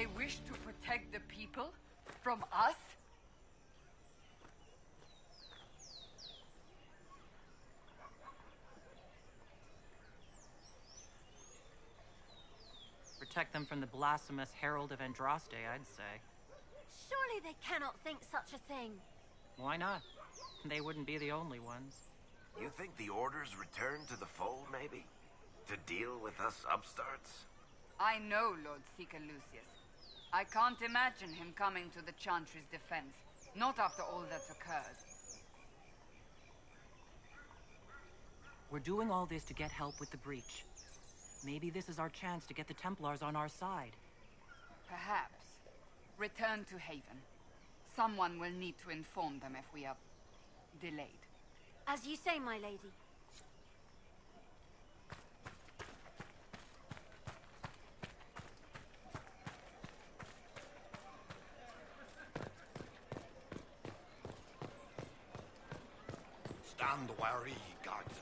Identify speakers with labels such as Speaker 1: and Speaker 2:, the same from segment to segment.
Speaker 1: They wish to protect the people from us?
Speaker 2: Protect them from the blasphemous Herald of Andraste, I'd say.
Speaker 3: Surely they cannot think such a thing.
Speaker 2: Why not? They wouldn't be the only ones.
Speaker 4: You think the Order's return to the fold, maybe? To deal with us upstarts?
Speaker 1: I know Lord Seeker Lucius. I can't imagine him coming to the Chantry's defense. Not after all that's occurred.
Speaker 2: We're doing all this to get help with the breach. Maybe this is our chance to get the Templars on our side.
Speaker 1: Perhaps. Return to Haven. Someone will need to inform them if we are delayed.
Speaker 3: As you say, my lady.
Speaker 5: Stand wary, guardsmen.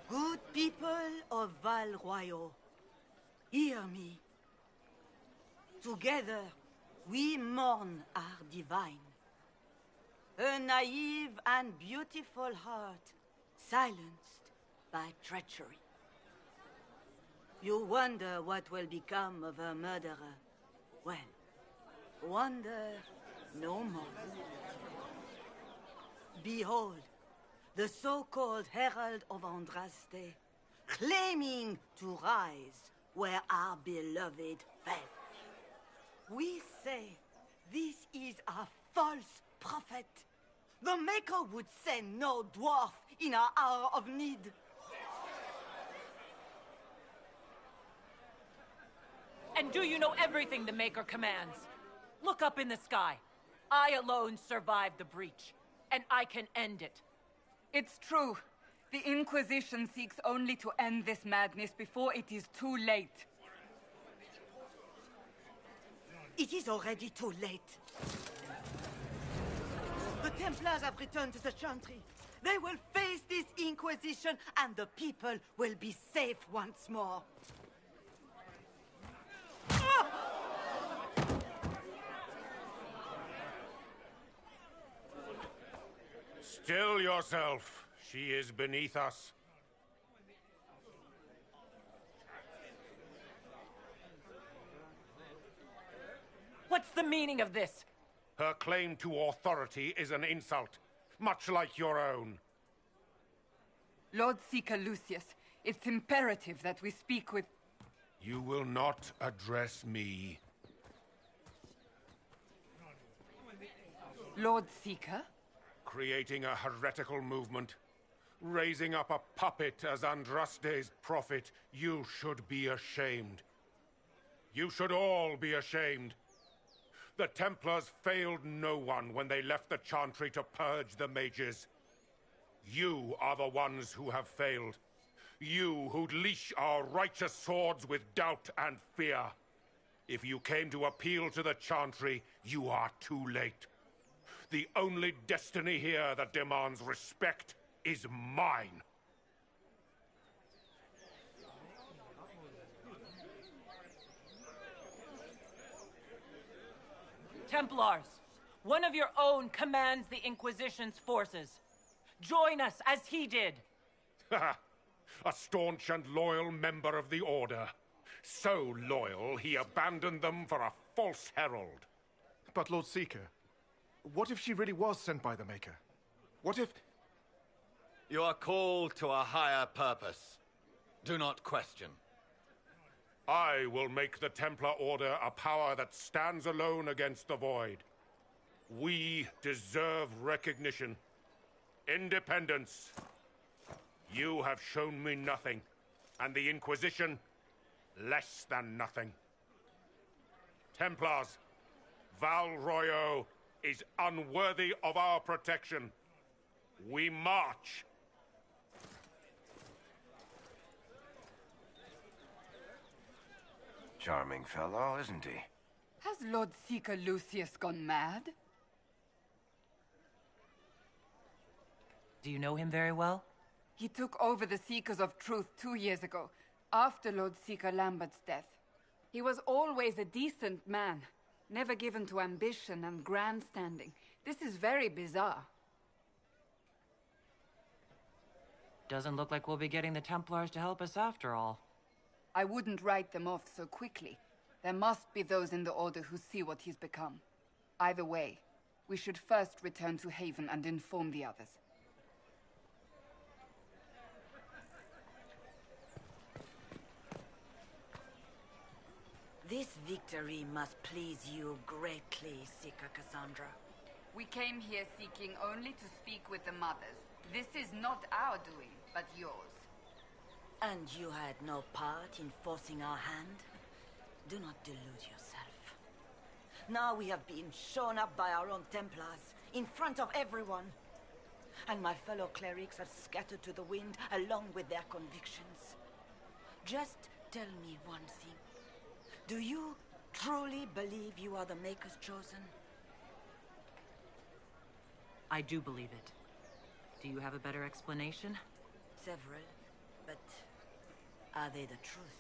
Speaker 6: Good people of Val Royal, hear me. Together, we mourn our divine. A naive and beautiful heart, silenced by treachery. You wonder what will become of a murderer. Well, wonder no more. Behold, the so-called Herald of Andraste, claiming to rise where our beloved fell. We say this is a false prophet. The Maker would send no dwarf in our hour of need.
Speaker 2: And do you know everything the Maker commands? Look up in the sky. I alone survived the breach, and I can end it.
Speaker 1: It's true. The Inquisition seeks only to end this madness before it is too late.
Speaker 6: It is already too late. The Templars have returned to the Chantry. They will face this Inquisition, and the people will be safe once more.
Speaker 7: Still yourself. She is beneath us.
Speaker 2: What's the meaning of this?
Speaker 7: Her claim to authority is an insult, much like your own.
Speaker 1: Lord Seeker Lucius, it's imperative that we speak with...
Speaker 7: You will not address me.
Speaker 1: Lord Seeker?
Speaker 7: Creating a heretical movement, raising up a puppet as Andraste's prophet, you should be ashamed. You should all be ashamed. The Templars failed no one when they left the Chantry to purge the mages. You are the ones who have failed. You who'd leash our righteous swords with doubt and fear. If you came to appeal to the Chantry, you are too late. The only destiny here that demands respect is mine.
Speaker 2: Templars, one of your own commands the Inquisition's forces. Join us as he did.
Speaker 7: A staunch and loyal member of the Order. So loyal, he abandoned them for a false herald.
Speaker 8: But Lord Seeker, what if she really was sent by the Maker? What if...
Speaker 5: You are called to a higher purpose. Do not question.
Speaker 7: I will make the Templar Order a power that stands alone against the Void. We deserve recognition. Independence. You have shown me nothing, and the Inquisition, less than nothing. Templars, Val Royo is unworthy of our protection. We march.
Speaker 4: Charming fellow, isn't he?
Speaker 1: Has Lord Seeker Lucius gone mad?
Speaker 2: Do you know him very well?
Speaker 1: He took over the Seekers of Truth 2 years ago, after Lord Seeker Lambert's death. He was always a decent man, never given to ambition and grandstanding. This is very bizarre.
Speaker 2: Doesn't look like we'll be getting the Templars to help us after all.
Speaker 1: I wouldn't write them off so quickly. There must be those in the Order who see what he's become. Either way, we should first return to Haven and inform the others.
Speaker 6: This victory must please you greatly, Seeker Cassandra.
Speaker 1: We came here seeking only to speak with the mothers. This is not our doing, but yours.
Speaker 6: And you had no part in forcing our hand? Do not delude yourself. Now we have been shown up by our own Templars, in front of everyone. And my fellow clerics have scattered to the wind along with their convictions. Just tell me one thing. Do you truly believe you are the Maker's chosen?
Speaker 2: I do believe it. Do you have a better explanation?
Speaker 6: Several, but are they the truth?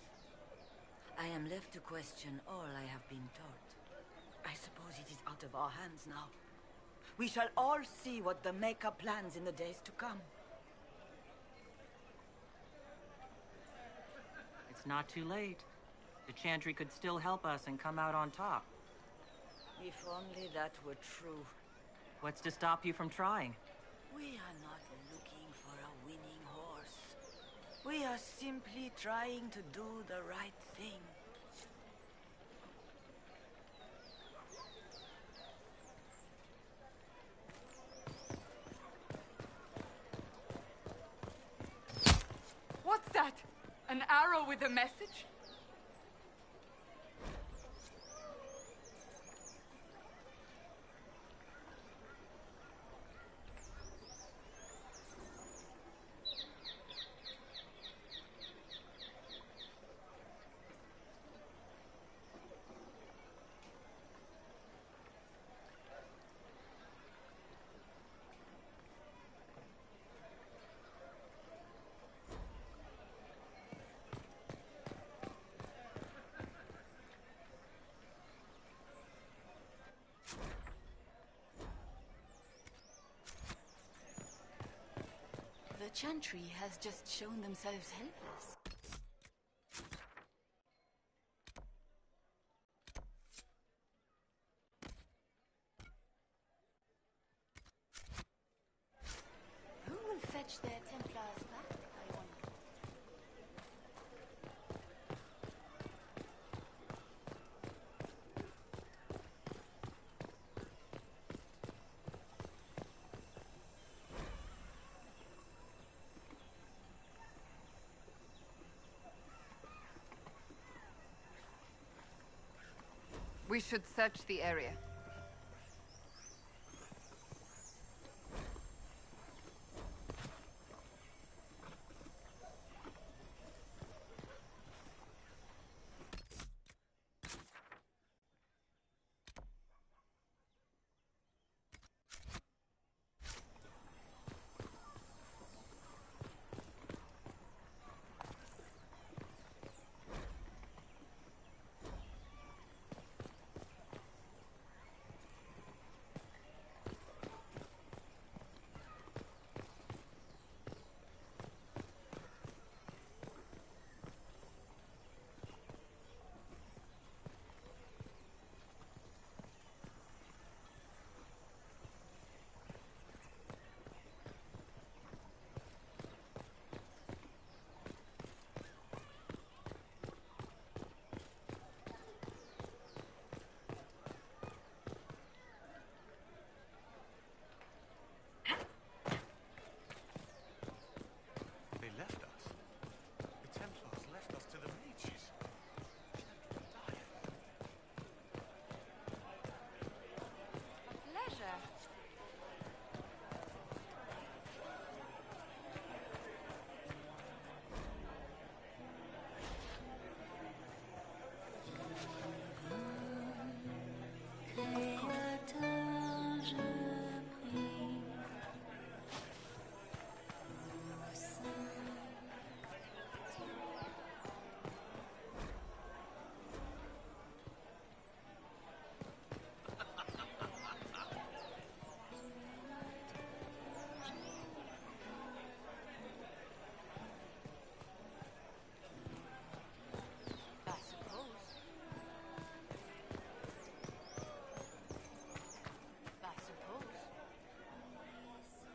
Speaker 6: I am left to question all I have been taught. I suppose it is out of our hands now. We shall all see what the Maker plans in the days to come.
Speaker 2: It's not too late. The Chantry could still help us and come out on top.
Speaker 6: If only that were true.
Speaker 2: What's to stop you from trying?
Speaker 6: We are not looking for a winning horse. We are simply trying to do the right thing.
Speaker 1: What's that? An arrow with a message?
Speaker 9: The Chantry has just shown themselves helpless. Who will fetch their Templars back, I wonder?
Speaker 1: We should search the area.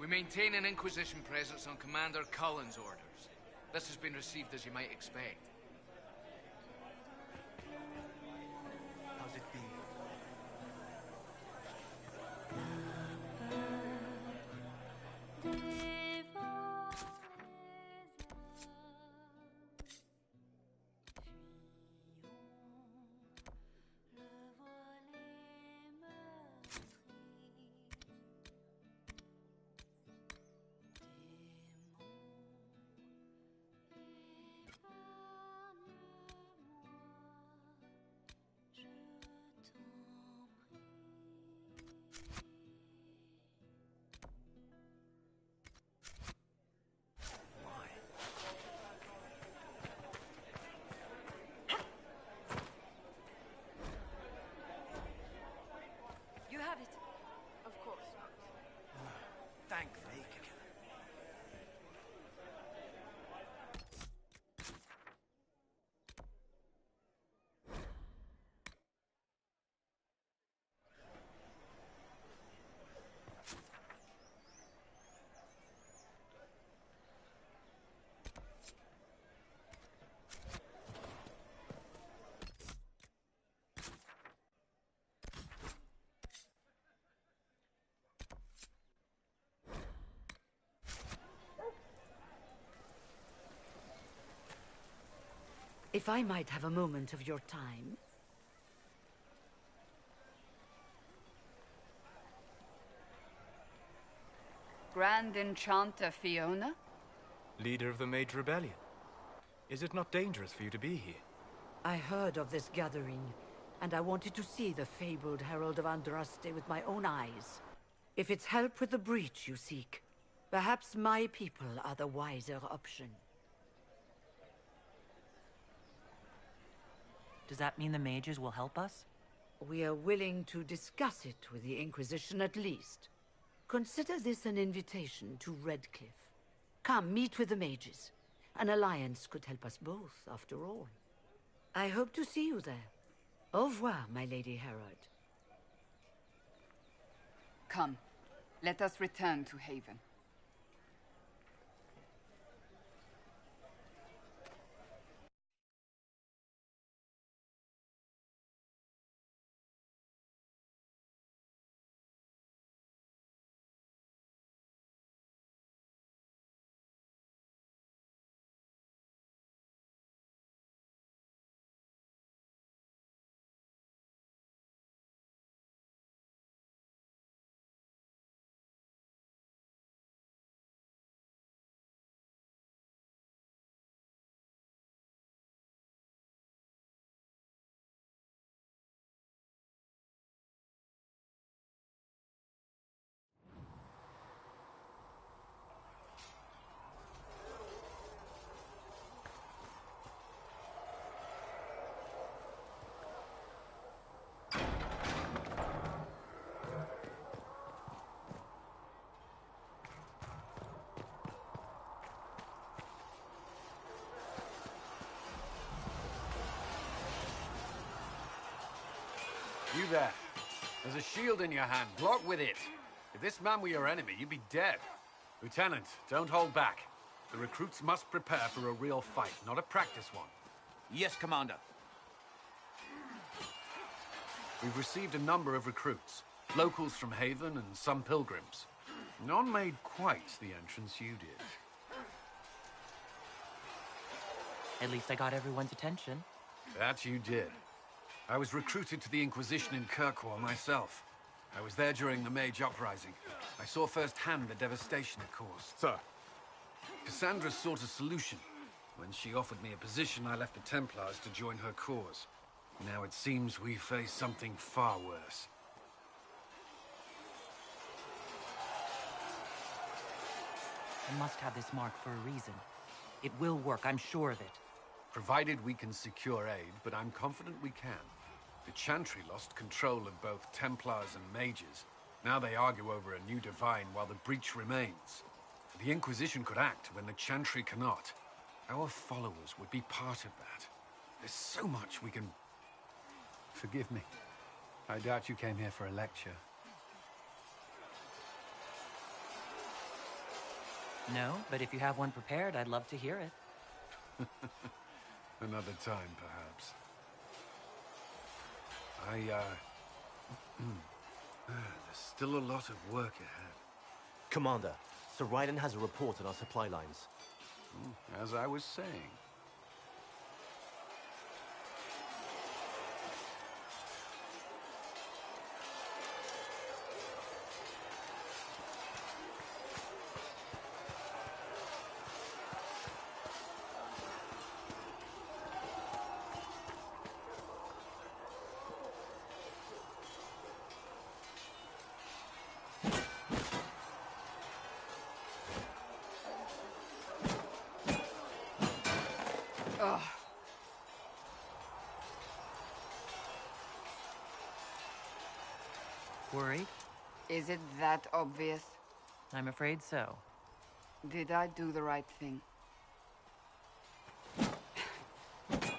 Speaker 10: We maintain an Inquisition presence on Commander Cullen's orders. This has been received as you might expect.
Speaker 11: How's it been?
Speaker 1: You have it. Of course not.
Speaker 11: Thankfully.
Speaker 6: If I might have a moment of your time.
Speaker 1: Grand Enchanter Fiona?
Speaker 11: Leader of the Mage Rebellion. Is it not dangerous for you to be here?
Speaker 6: I heard of this gathering, and I wanted to see the fabled Herald of Andraste with my own eyes. If it's help with the breach you seek, perhaps my people are the wiser option.
Speaker 12: Does that mean the mages will help us?
Speaker 6: We are willing to discuss it with the Inquisition at least. Consider this an invitation to Redcliffe. Come, meet with the mages. An alliance could help us both, after all. I hope to see you there. Au revoir, my Lady Herald.
Speaker 1: Come, let us return to Haven.
Speaker 13: You there. There's a shield in your hand. Block with it. If this man were your enemy, you'd be dead. Lieutenant, don't hold back. The recruits must prepare for a real fight, not a practice one.
Speaker 14: Yes, Commander.
Speaker 13: We've received a number of recruits. Locals from Haven and some pilgrims. None made quite the entrance you did.
Speaker 12: At least I got everyone's attention.
Speaker 13: That you did. I was recruited to the Inquisition in Kirkwall myself. I was there during the Mage Uprising. I saw firsthand the devastation it caused.
Speaker 8: Sir.
Speaker 13: Cassandra sought a solution. When she offered me a position, I left the Templars to join her cause. Now it seems we face something far worse.
Speaker 12: I must have this mark for a reason. It will work, I'm sure of it.
Speaker 13: Provided we can secure aid, but I'm confident we can. The Chantry lost control of both Templars and Mages. Now they argue over a new Divine while the breach remains. The Inquisition could act when the Chantry cannot. Our followers would be part of that. There's so much we can... Forgive me. I doubt you came here for a lecture.
Speaker 12: No, but if you have one prepared, I'd love to hear it.
Speaker 13: Another time, perhaps. There's still a lot of work ahead.
Speaker 14: Commander, Sir Raiden has a report on our supply lines.
Speaker 13: As I was saying.
Speaker 1: Ugh.
Speaker 12: Worried?
Speaker 1: Is it that obvious?
Speaker 12: I'm afraid so.
Speaker 1: Did I do the right thing?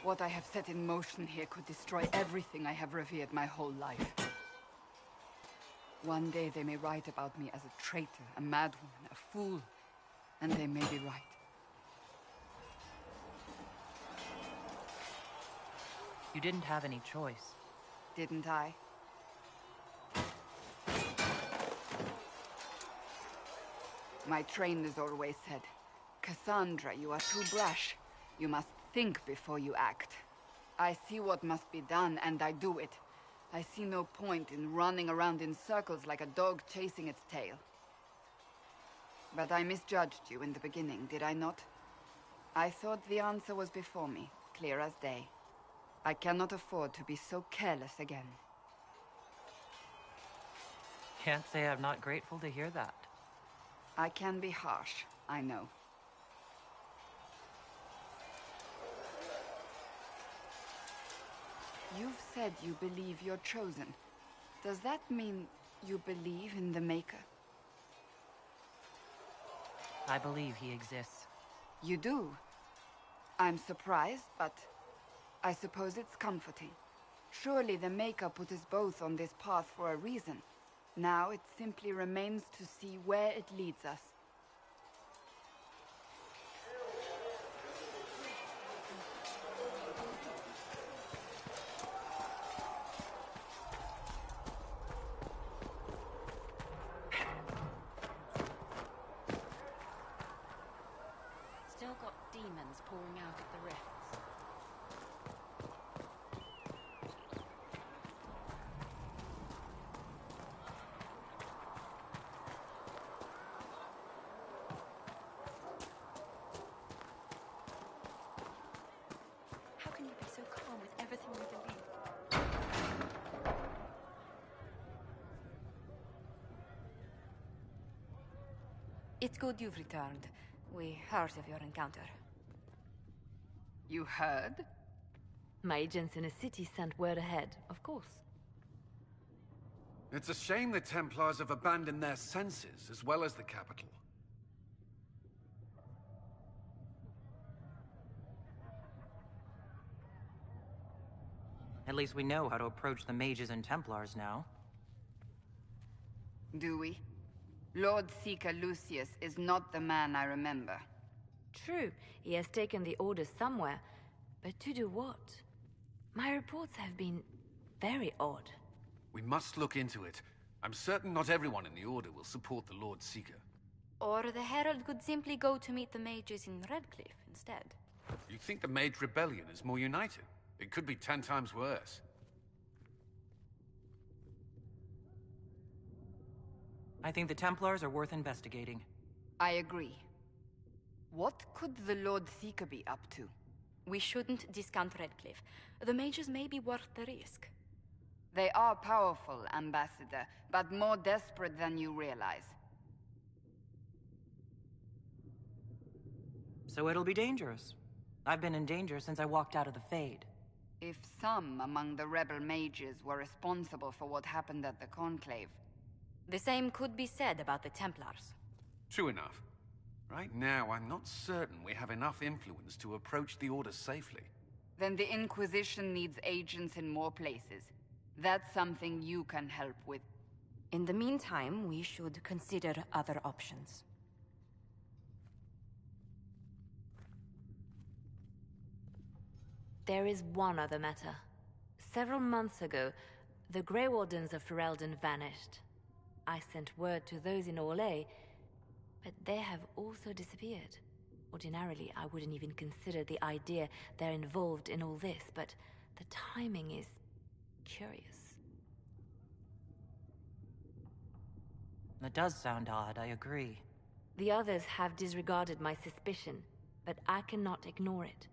Speaker 1: What I have set in motion here could destroy everything I have revered my whole life. One day they may write about me as a traitor, a madwoman, a fool, and they may be right.
Speaker 12: You didn't have any choice.
Speaker 1: Didn't I? My trainers always said, Cassandra, you are too brash. You must think before you act. I see what must be done, and I do it. I see no point in running around in circles like a dog chasing its tail. But I misjudged you in the beginning, did I not? I thought the answer was before me, clear as day. I cannot afford to be so careless again.
Speaker 12: Can't say I'm not grateful to hear that.
Speaker 1: I can be harsh, I know. You've said you believe you're chosen. Does that mean you believe in the Maker?
Speaker 12: I believe he exists.
Speaker 1: You do? I'm surprised, but I suppose it's comforting. Surely the Maker put us both on this path for a reason. Now it simply remains to see where it leads us.
Speaker 9: Still got demons pouring out of the rifts. How can you be so calm with everything you believe?
Speaker 15: It's good you've returned. We heard of your encounter.
Speaker 1: You heard?
Speaker 15: My agents in the city sent word ahead, of course.
Speaker 13: It's a shame the Templars have abandoned their senses, as well as the capital.
Speaker 12: At least we know how to approach the mages and Templars now.
Speaker 1: Do we? Lord Seeker Lucius is not the man I remember.
Speaker 15: True, he has taken the orders somewhere, but to do what? My reports have been very odd.
Speaker 13: We must look into it. I'm certain not everyone in the Order will support the Lord Seeker.
Speaker 15: Or the Herald could simply go to meet the mages in Redcliffe instead.
Speaker 13: You think the Mage Rebellion is more united? It could be 10 times worse.
Speaker 12: I think the Templars are worth investigating.
Speaker 1: I agree. What could the Lord Seeker be up to?
Speaker 15: We shouldn't discount Redcliffe. The mages may be worth the risk.
Speaker 1: They are powerful, Ambassador, but more desperate than you realize.
Speaker 12: So it'll be dangerous. I've been in danger since I walked out of the Fade.
Speaker 1: If some among the rebel mages were responsible for what happened at the Conclave...
Speaker 15: The same could be said about the Templars.
Speaker 13: True enough. Right now, I'm not certain we have enough influence to approach the Order safely.
Speaker 1: Then the Inquisition needs agents in more places. That's something you can help with.
Speaker 15: In the meantime, we should consider other options. There is one other matter. Several months ago, the Grey Wardens of Ferelden vanished. I sent word to those in Orlais, but they have also disappeared. Ordinarily, I wouldn't even consider the idea they're involved in all this, but the timing is curious.
Speaker 12: That does sound odd, I agree.
Speaker 15: The others have disregarded my suspicion, but I cannot ignore it.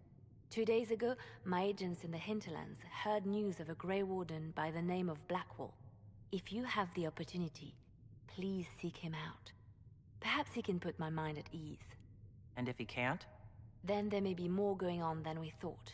Speaker 15: 2 days ago, my agents in the hinterlands heard news of a Grey Warden by the name of Blackwall. If you have the opportunity, please seek him out. Perhaps he can put my mind at ease.
Speaker 12: And if he can't?
Speaker 15: Then there may be more going on than we thought.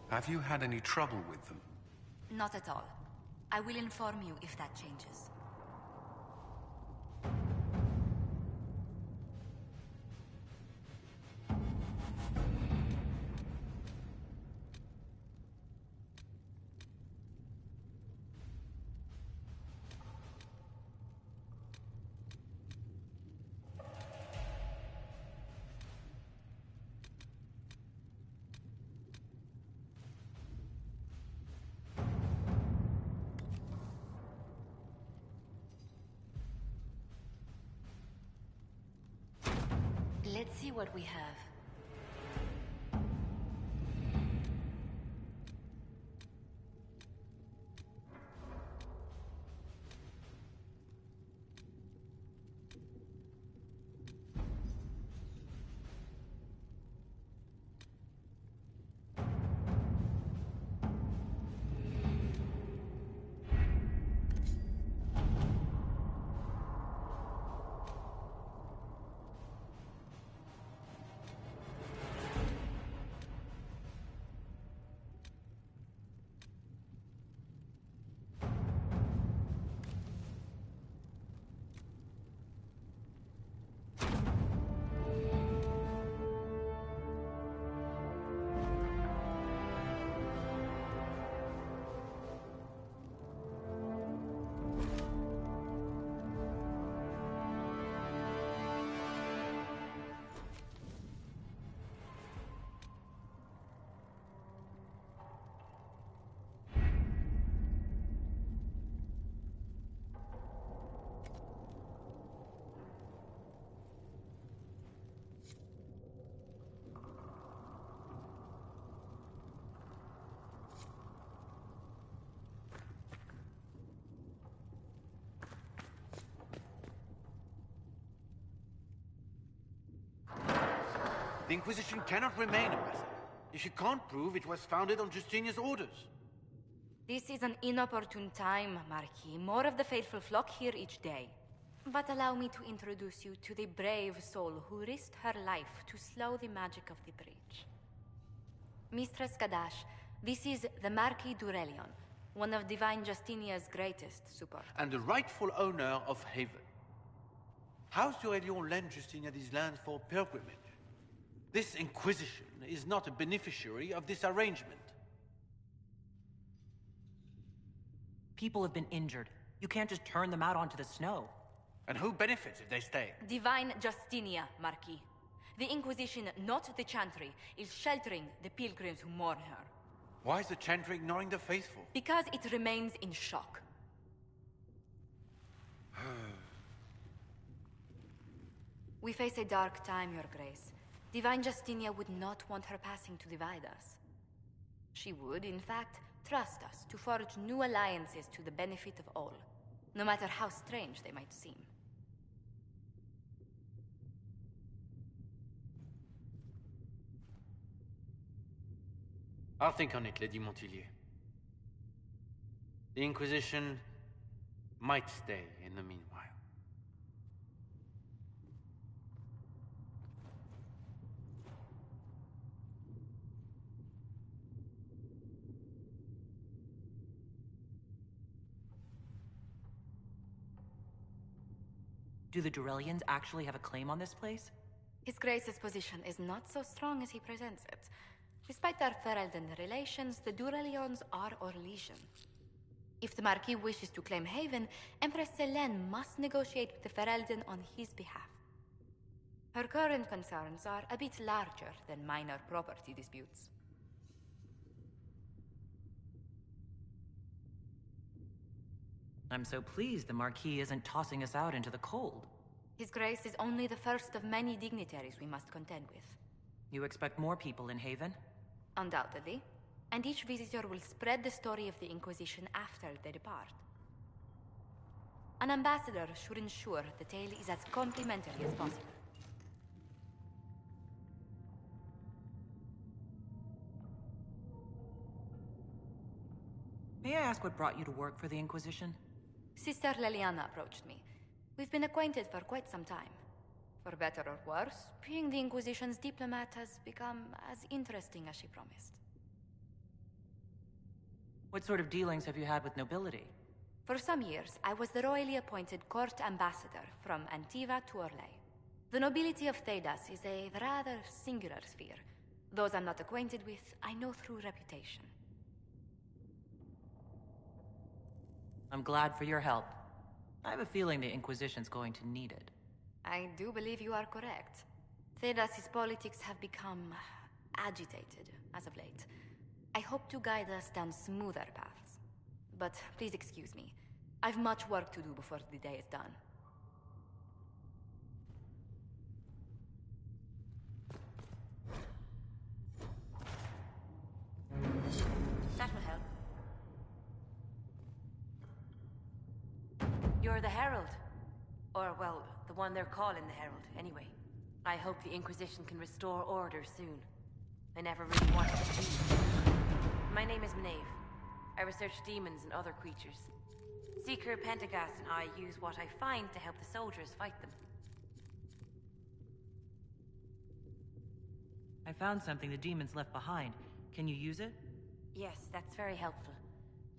Speaker 13: Have you had any trouble with them?
Speaker 16: Not at all. I will inform you if that changes.
Speaker 15: Let's see what we have.
Speaker 17: The Inquisition cannot remain, Ambassador, if you can't prove it was founded on Justinia's orders.
Speaker 16: This is an inopportune time, Marquis. More of the faithful flock here each day. But allow me to introduce you to the brave soul who risked her life to slow the magic of the breach. Mistress Kadash, this is the Marquis d'Aurelion, one of Divine Justinia's greatest supporters.
Speaker 17: And the rightful owner of Haven. House d'Aurelion lent Justinia these lands for pilgrimage. This Inquisition is not a beneficiary of this arrangement.
Speaker 12: People have been injured. You can't just turn them out onto the snow.
Speaker 17: And who benefits if they stay?
Speaker 16: Divine Justinia, Marquis. The Inquisition, not the Chantry, is sheltering the pilgrims who mourn her.
Speaker 17: Why is the Chantry ignoring the faithful?
Speaker 16: Because it remains in shock. We face a dark time, Your Grace. Divine Justinia would not want her passing to divide us. She would, in fact, trust us to forge new alliances to the benefit of all, no matter how strange they might seem.
Speaker 17: I'll think on it, Lady Montilyet. The Inquisition might stay in the meanwhile.
Speaker 12: Do the Durelians actually have a claim on this place?
Speaker 16: His Grace's position is not so strong as he presents it. Despite their Ferelden relations, the Durelions are our legion. If the Marquis wishes to claim Haven, Empress Selene must negotiate with the Ferelden on his behalf. Her current concerns are a bit larger than minor property disputes.
Speaker 12: I'm so pleased the Marquis isn't tossing us out into the cold.
Speaker 16: His Grace is only the first of many dignitaries we must contend with.
Speaker 12: You expect more people in Haven?
Speaker 16: Undoubtedly. And each visitor will spread the story of the Inquisition after they depart. An ambassador should ensure the tale is as complimentary as possible.
Speaker 12: May I ask what brought you to work for the Inquisition?
Speaker 16: Sister Leliana approached me. We've been acquainted for quite some time. For better or worse, being the Inquisition's diplomat has become as interesting as she promised.
Speaker 12: What sort of dealings have you had with nobility?
Speaker 16: For some years, I was the royally appointed court ambassador from Antiva to Orlais. The nobility of Thedas is a rather singular sphere. Those I'm not acquainted with, I know through reputation.
Speaker 12: I'm glad for your help. I have a feeling the Inquisition's going to need it.
Speaker 16: I do believe you are correct. Thedas' politics have become agitated as of late. I hope to guide us down smoother paths. But please excuse me. I've much work to do before the day is done.
Speaker 18: That will help. You're the Herald. Or, well, the one they're calling the Herald, anyway. I hope the Inquisition can restore order soon. I never really wanted to do this. My name is Maeve. I research demons and other creatures. Seeker, Pentagast, and I use what I find to help the soldiers fight them.
Speaker 12: I found something the demons left behind. Can you use it?
Speaker 18: Yes, that's very helpful.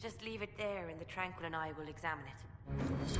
Speaker 18: Just leave it there and the Tranquil and I will examine it.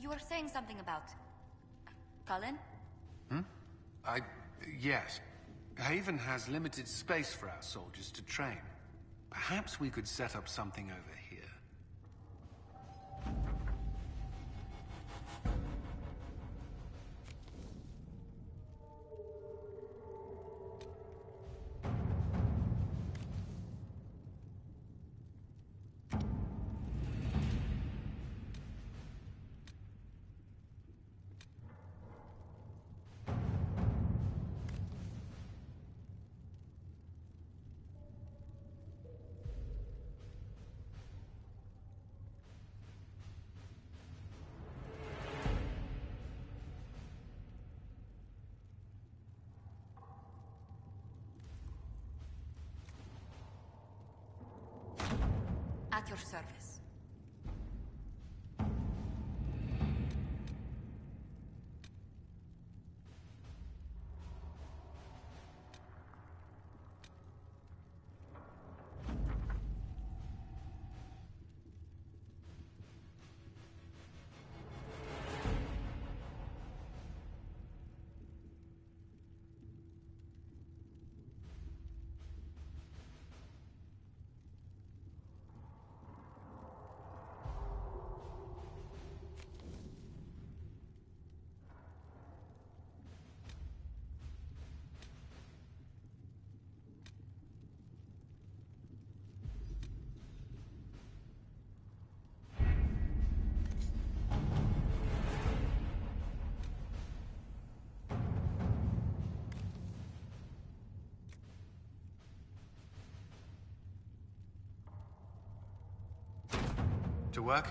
Speaker 16: You were saying something about... Cullen?
Speaker 13: Yes. Haven has limited space for our soldiers to train. Perhaps we could set up something over here.
Speaker 16: At your service.
Speaker 13: To work?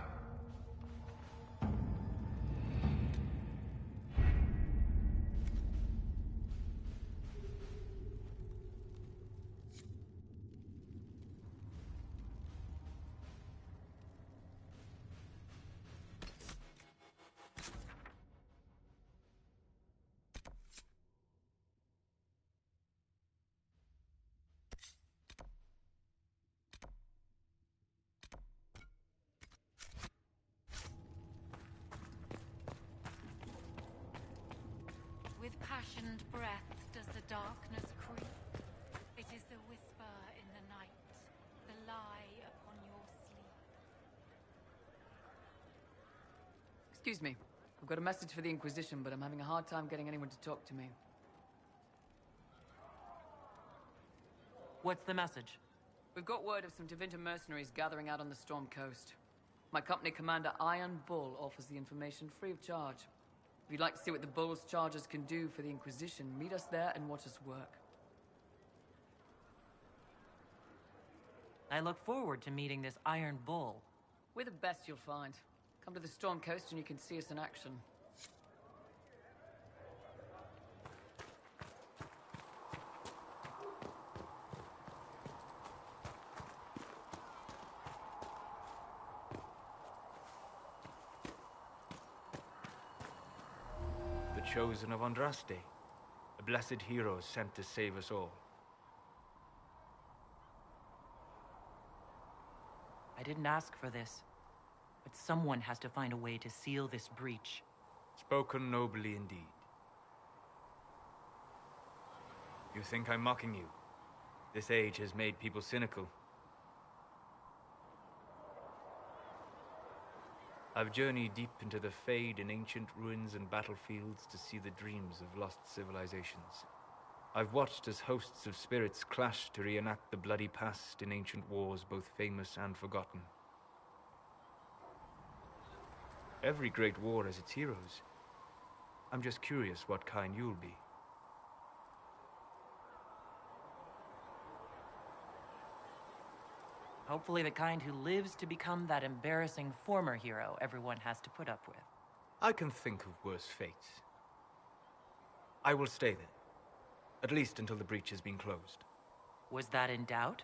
Speaker 2: With passioned breath does the darkness creep. It is the whisper in the night, the lie upon your sleep.
Speaker 19: Excuse me. I've got a message for the Inquisition, but I'm having a hard time getting anyone to talk to me.
Speaker 2: What's the message?
Speaker 19: We've got word of some Tevinter mercenaries gathering out on the Storm Coast. My company commander, Iron Bull, offers the information free of charge. If you'd like to see what the Bull's charges can do for the Inquisition, meet us there and watch us work.
Speaker 2: I look forward to meeting this Iron Bull.
Speaker 19: We're the best you'll find. Come to the Storm Coast and you can see us in action.
Speaker 11: The chosen of Andraste, a blessed hero sent to save us all.
Speaker 2: I didn't ask for this, but someone has to find a way to seal this breach.
Speaker 11: Spoken nobly indeed. You think I'm mocking you? This age has made people cynical. I've journeyed deep into the Fade in ancient ruins and battlefields to see the dreams of lost civilizations. I've watched as hosts of spirits clash to reenact the bloody past in ancient wars, both famous and forgotten. Every great war has its heroes. I'm just curious what kind you'll be.
Speaker 2: Hopefully the kind who lives to become that embarrassing former hero everyone has to put up with.
Speaker 11: I can think of worse fates. I will stay there. At least until the breach has been closed.
Speaker 2: Was that in doubt?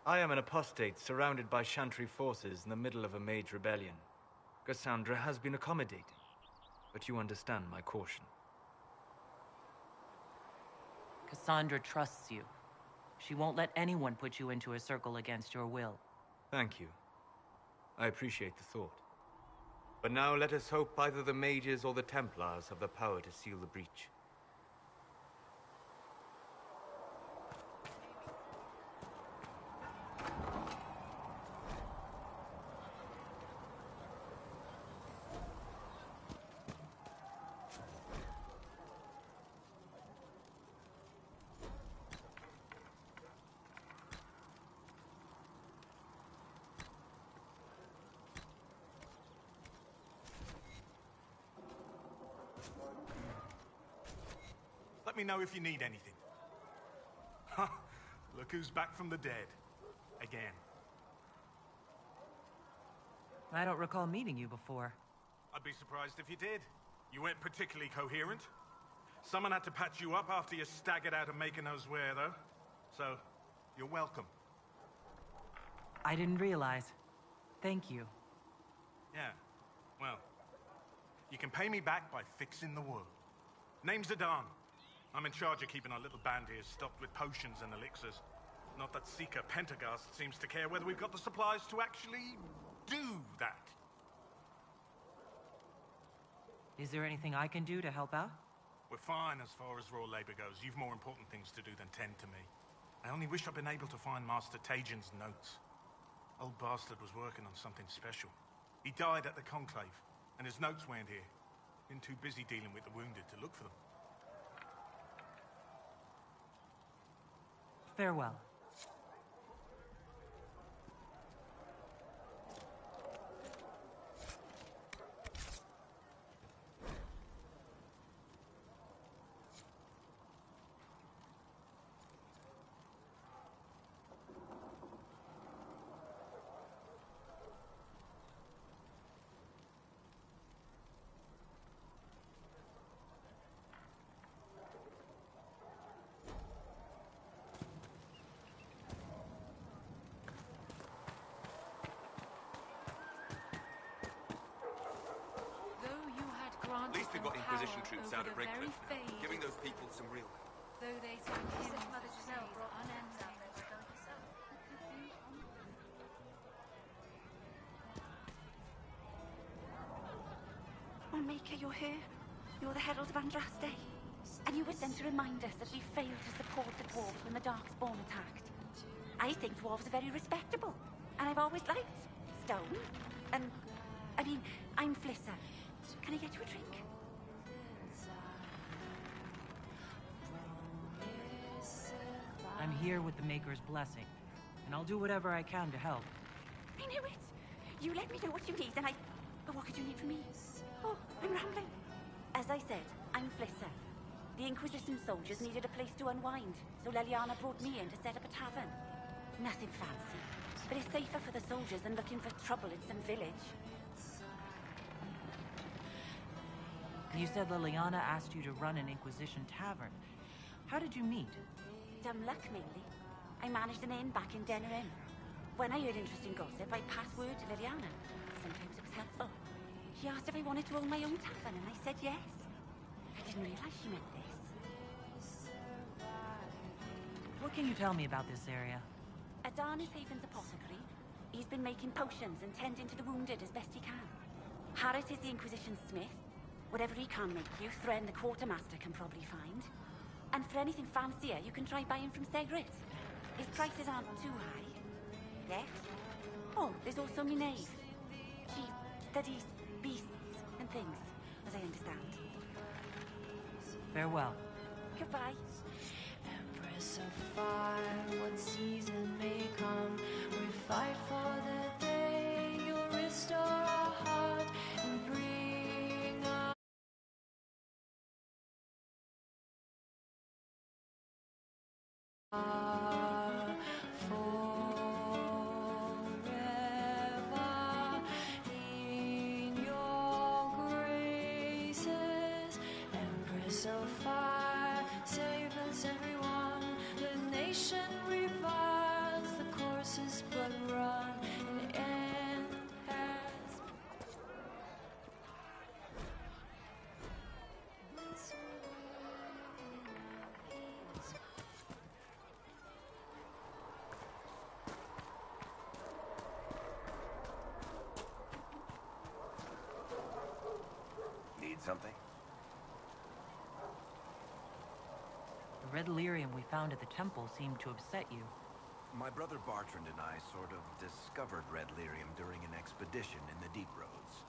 Speaker 11: I am an apostate surrounded by Chantry forces in the middle of a mage rebellion. Cassandra has been accommodating, but you understand my caution.
Speaker 2: Cassandra trusts you. She won't let anyone put you into a circle against your will.
Speaker 11: Thank you. I appreciate the thought. But now let us hope either the mages or the Templars have the power to seal the breach.
Speaker 20: Let me know if you need anything. Look who's back from the dead. Again.
Speaker 12: I don't recall meeting you before.
Speaker 20: I'd be surprised if you did. You weren't particularly coherent. Someone had to patch you up after you staggered out of making knows where, though. So, you're welcome.
Speaker 12: I didn't realize. Thank you.
Speaker 20: Yeah, well, you can pay me back by fixing the world. Name's Adan. I'm in charge of keeping our little band here stocked with potions and elixirs. Not that Seeker Pentagast seems to care whether we've got the supplies to actually do that.
Speaker 12: Is there anything I can do to help out?
Speaker 20: We're fine as far as raw labor goes. You've more important things to do than tend to me. I only wish I'd been able to find Master Tajin's notes. Old bastard was working on something special. He died at the Conclave, and his notes weren't here. Been too busy dealing with the wounded to look for them.
Speaker 12: Farewell.
Speaker 21: At least we've got Inquisition troops out at Redcliffe now, giving those people some real help.
Speaker 2: Though they told him unending.
Speaker 22: Oh, Maker, you're here. You're the Herald of Andraste. And you were sent to remind us that we failed to support the dwarves when the Darkspawn attacked. I think dwarves are very respectable. And I've always liked stone. And, I mean, I'm Flisser. Can I get you a drink?
Speaker 12: I'm here with the Maker's blessing, and I'll do whatever I can to help.
Speaker 22: I knew it! You let me know what you need, and But what could you need from me? Oh, I'm rambling. As I said, I'm Flisser. The Inquisition soldiers needed a place to unwind, so Leliana brought me in to set up a tavern. Nothing fancy, but it's safer for the soldiers than looking for trouble in some village.
Speaker 12: You said Liliana asked you to run an Inquisition tavern. How did you meet?
Speaker 22: Dumb luck, mainly. I managed an inn back in Denner Inn. When I heard interesting gossip, I passed word to Liliana. Sometimes it was helpful. She asked if I wanted to own my own tavern, and I said yes. I didn't realize she meant this.
Speaker 12: What can you tell me about this area?
Speaker 22: Adan is Haven's apothecary. He's been making potions and tending to the wounded as best he can. Harrit is the Inquisition smith. Whatever he can make you, Thren the quartermaster can probably find. And for anything fancier, you can try buying from Segrit. His prices aren't too high. Yet. Oh, there's also Minave. She studies beasts and things, as I understand.
Speaker 12: Farewell.
Speaker 22: Goodbye.
Speaker 23: Empress of fire, what season may come, we fight for the day you'll restore our heart and bring us. Forever in your graces, Empress of fire, save us everyone. The nation reviles, the course is but run, an end has.
Speaker 4: something?
Speaker 12: The red lyrium we found at the temple seemed to upset you.
Speaker 4: My brother Bartrand and I sort of discovered red lyrium during an expedition in the Deep Roads.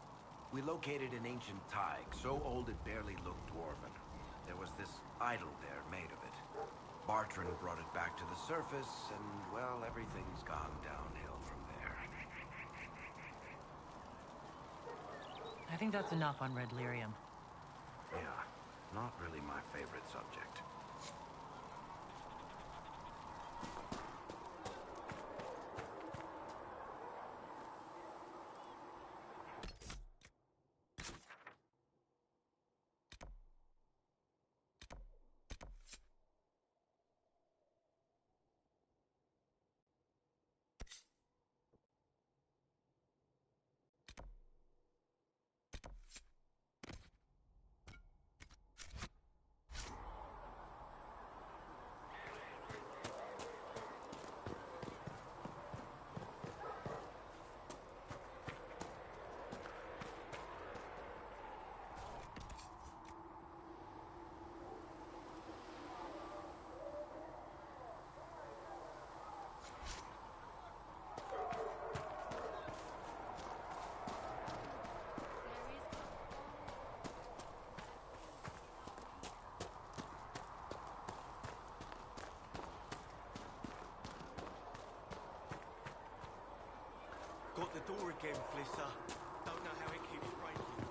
Speaker 4: We located an ancient thaig, so old it barely looked dwarven. There was this idol there made of it. Bartrand brought it back to the surface, and, well, everything's gone downhill from there.
Speaker 12: I think that's enough on red lyrium.
Speaker 4: Yeah, not really my favorite subject.
Speaker 14: Got the door again, Flisser. Don't know how it keeps breaking.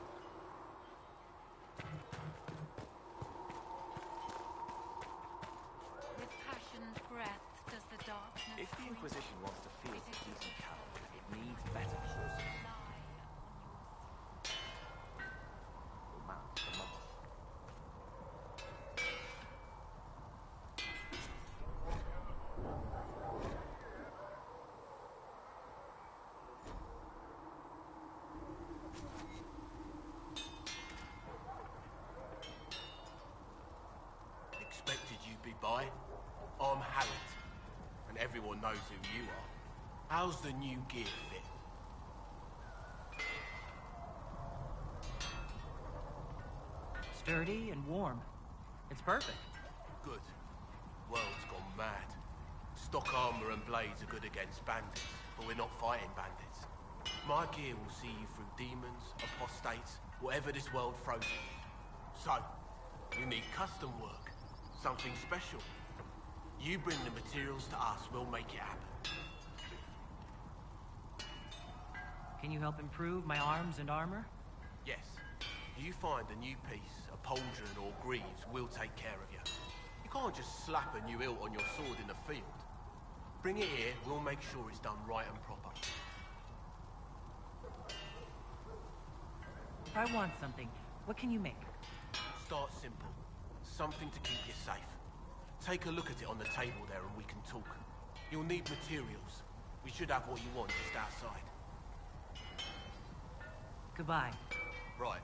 Speaker 2: With passioned breath does the darkness
Speaker 14: If the
Speaker 2: creep.
Speaker 14: Inquisition wants to feel
Speaker 2: It is
Speaker 14: decent
Speaker 2: the
Speaker 14: cavalry, it needs better horses.
Speaker 3: Expected you'd be by. I'm Harrod, and everyone knows who you are. How's the new gear fit?
Speaker 12: Sturdy and warm. It's perfect.
Speaker 3: Good. World's gone mad. Stock armor and blades are good against bandits, but we're not fighting bandits. My gear will see you through demons, apostates, whatever this world throws at you. So, you need custom work, something special. You bring the materials to us, we'll make it happen.
Speaker 12: Can you help improve my arms and armor?
Speaker 3: Yes. You find a new piece, a pauldron or greaves, we'll take care of you. You can't just slap a new hilt on your sword in the field. Bring it here, we'll make sure it's done right and proper.
Speaker 12: If I want something, what can you make?
Speaker 3: Start simple. Something to keep you safe. Take a look at it on the table there and we can talk. You'll need materials. We should have what you want just outside.
Speaker 12: Goodbye.
Speaker 3: Right.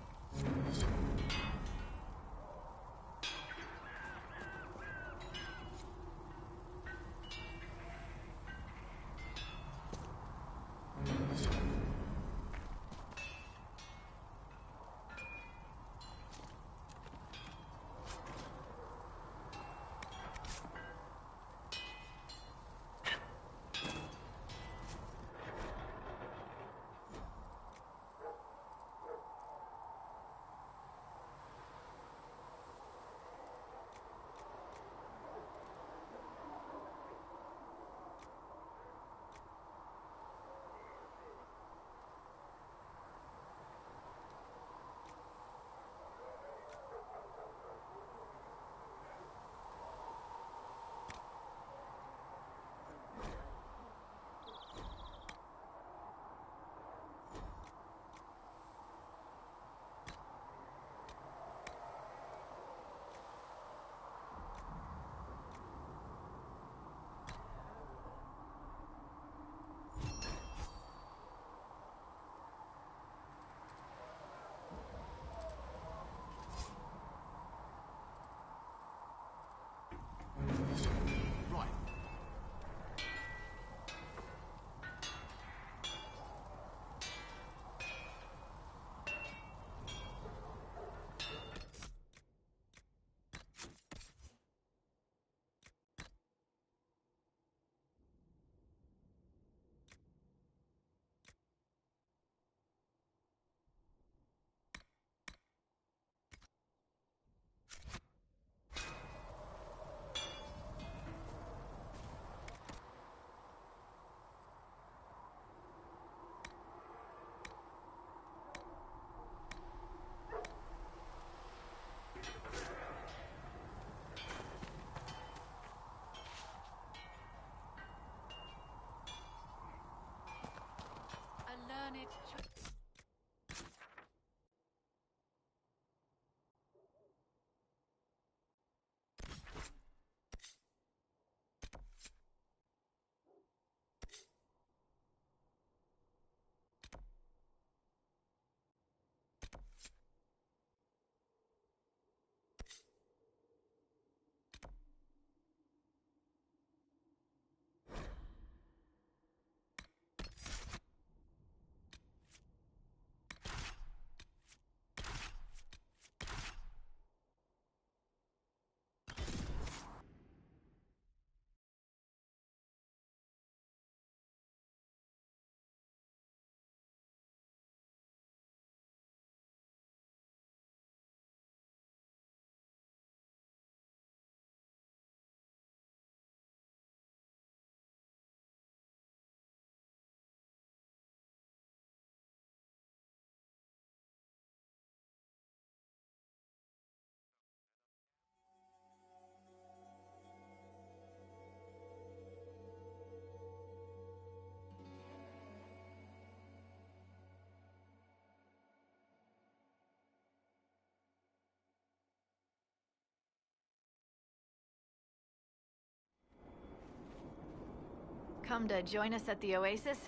Speaker 5: Come to join us at the Oasis?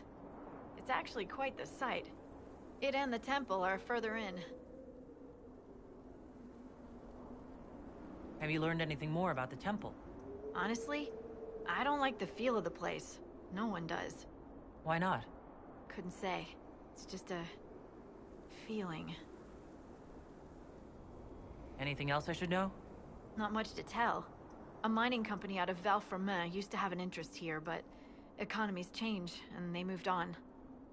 Speaker 5: It's actually quite the sight. It and the temple are further in.
Speaker 12: Have you learned anything more about the temple?
Speaker 5: Honestly, I don't like the feel of the place. No one does.
Speaker 12: Why not?
Speaker 5: Couldn't say. It's just a... feeling.
Speaker 12: Anything else I should know?
Speaker 5: Not much to tell. A mining company out of Valfremin used to have an interest here, but economies change, and they moved on.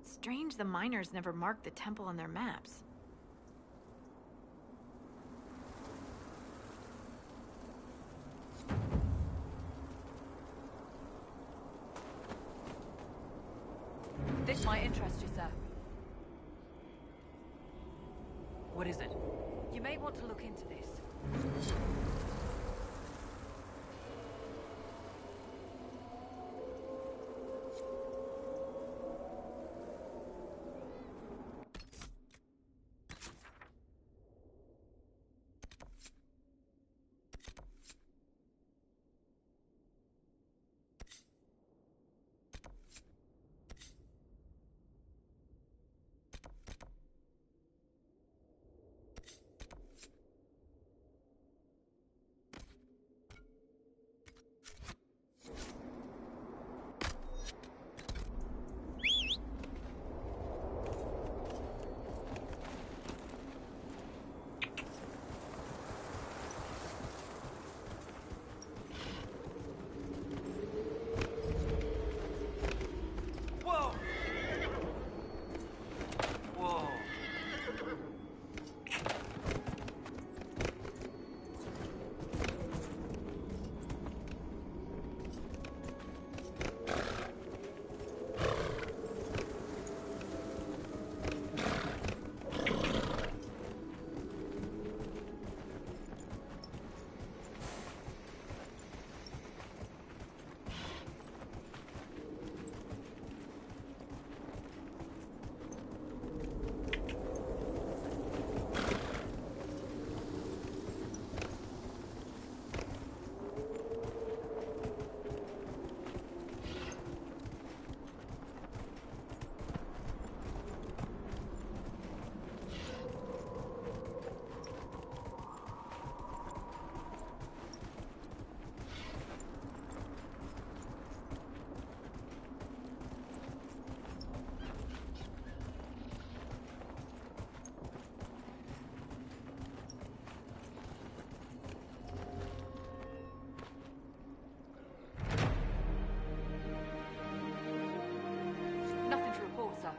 Speaker 5: Strange the miners never marked the temple on their maps.
Speaker 19: This might interest you, sir.
Speaker 12: What is it?
Speaker 19: You may want to look into this. Nothing to report, sir.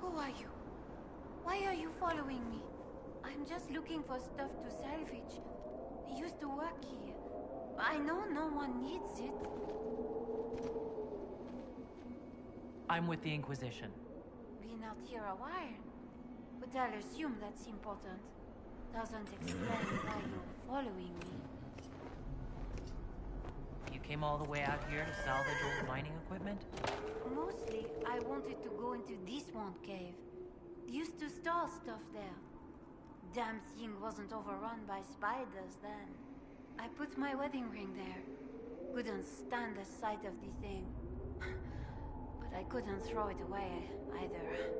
Speaker 9: Who are you? Why are you following me? I'm just looking for stuff to salvage. I used to work here. I know no one needs it.
Speaker 12: I'm with the Inquisition.
Speaker 9: Been out here a while. But I'll assume that's important. Doesn't explain why you're following me.
Speaker 12: You came all the way out here to salvage old mining equipment?
Speaker 9: Mostly, I wanted to go into this one cave. Used to store stuff there. Damn thing wasn't overrun by spiders then. I put my wedding ring there. Couldn't stand the sight of the thing. But I couldn't throw it away either.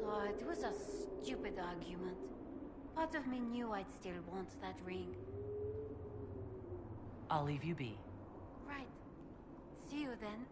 Speaker 9: Oh, it was a stupid argument. Part of me knew I'd still want that ring.
Speaker 12: I'll leave you be.
Speaker 9: Right. See you then.